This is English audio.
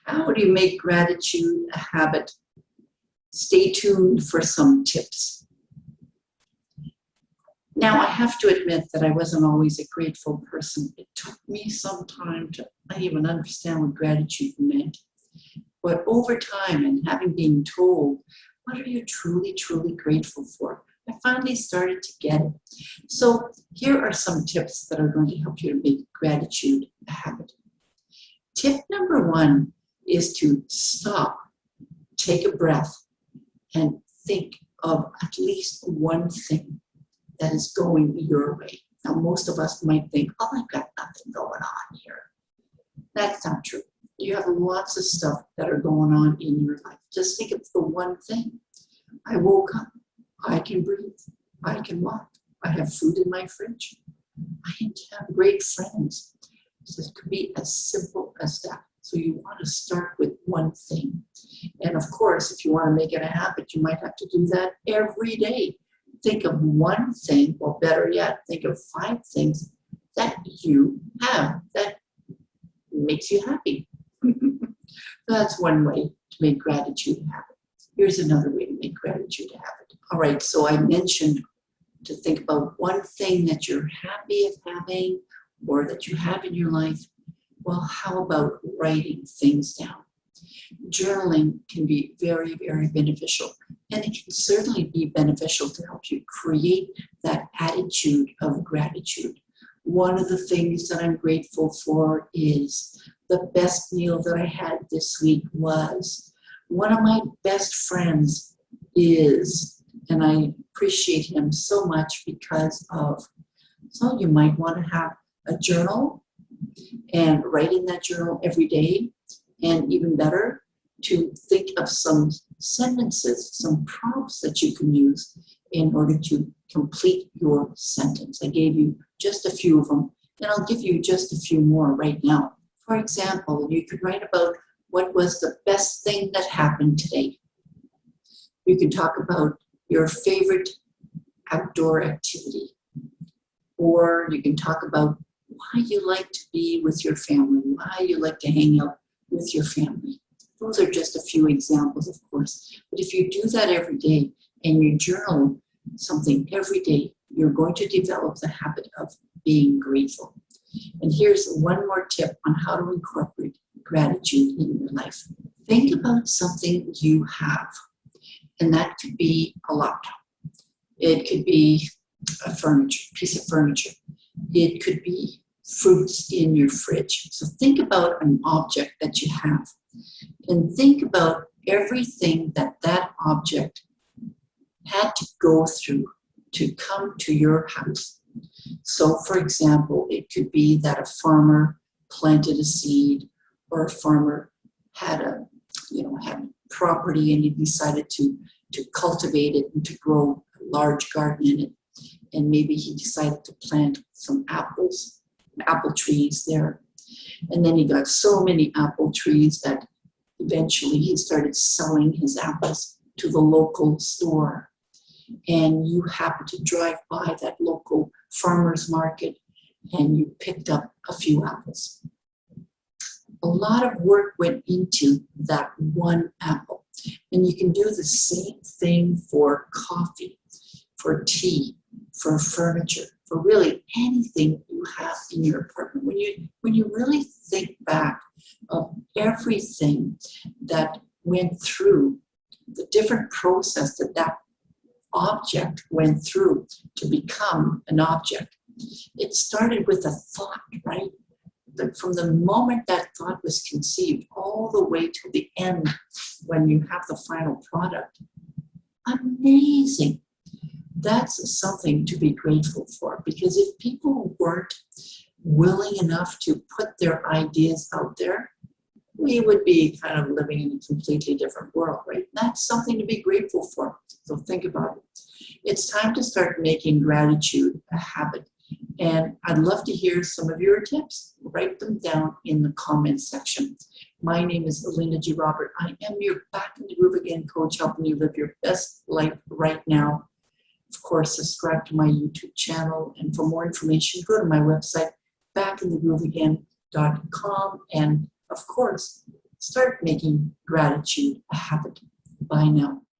How do you make gratitude a habit? Stay tuned for some tips. Now, I have to admit that I wasn't always a grateful person. It took me some time to even understand what gratitude meant. But over time, and having been told, what are you truly, truly grateful for? I finally started to get it. So here are some tips that are going to help you to make gratitude a habit. Tip number 1 is to stop, take a breath, and think of at least one thing that is going your way. Now, most of us might think, oh, I've got nothing going on here. That's not true. You have lots of stuff that are going on in your life. Just think of the one thing. I woke up. I can breathe. I can walk. I have food in my fridge. I have great friends. So it could be as simple as that. So you want to start with one thing. And of course, if you want to make it a habit, you might have to do that every day. Think of one thing, or better yet, think of 5 things that you have that makes you happy. That's one way to make gratitude a habit. Here's another way to make gratitude a habit. All right, so I mentioned to think about one thing that you're happy of having or that you have in your life. Well, how about writing things down? Journaling can be very, very beneficial, and it can certainly be beneficial to help you create that attitude of gratitude. One of the things that I'm grateful for is the best meal that I had this week was one of my best friends is, and I appreciate him so much because of, so you might want to have a journal and write in that journal every day, and even better, to think of some sentences, some prompts that you can use in order to complete your sentence. I gave you just a few of them, and I'll give you just a few more right now. For example, you could write about what was the best thing that happened today. You can talk about your favorite outdoor activity, or you can talk about why you like to be with your family, why you like to hang out with your family. Those are just a few examples, of course. But if you do that every day and you journal something every day, you're going to develop the habit of being grateful. And here's one more tip on how to incorporate gratitude in your life. Think about something you have, and that could be a laptop. It could be a piece of furniture. It could be fruits in your fridge. So think about an object that you have, and think about everything that that object had to go through to come to your house. So for example, it could be that a farmer planted a seed, or a farmer had a property and he decided to cultivate it and to grow a large garden in it. And maybe he decided to plant some apple trees there. And then he got so many apple trees that eventually he started selling his apples to the local store. And you happened to drive by that local farmer's market and you picked up a few apples. A lot of work went into that one apple. And you can do the same thing for coffee, for tea, for furniture, for really anything you have in your apartment. When you really think back of everything that went through, the different process that that object went through to become an object. It started with a thought, right? From the moment that thought was conceived all the way to the end when you have the final product. Amazing. That's something to be grateful for, because if people weren't willing enough to put their ideas out there, we would be kind of living in a completely different world, right? That's something to be grateful for. So think about it. It's time to start making gratitude a habit. And I'd love to hear some of your tips. Write them down in the comments section. My name is Linda G. Robert. I am your Back in the Groove Again coach, helping you live your best life right now. Of course, subscribe to my YouTube channel. And for more information, go to my website, backinthegrooveagain.com. And of course, start making gratitude a habit. Bye now.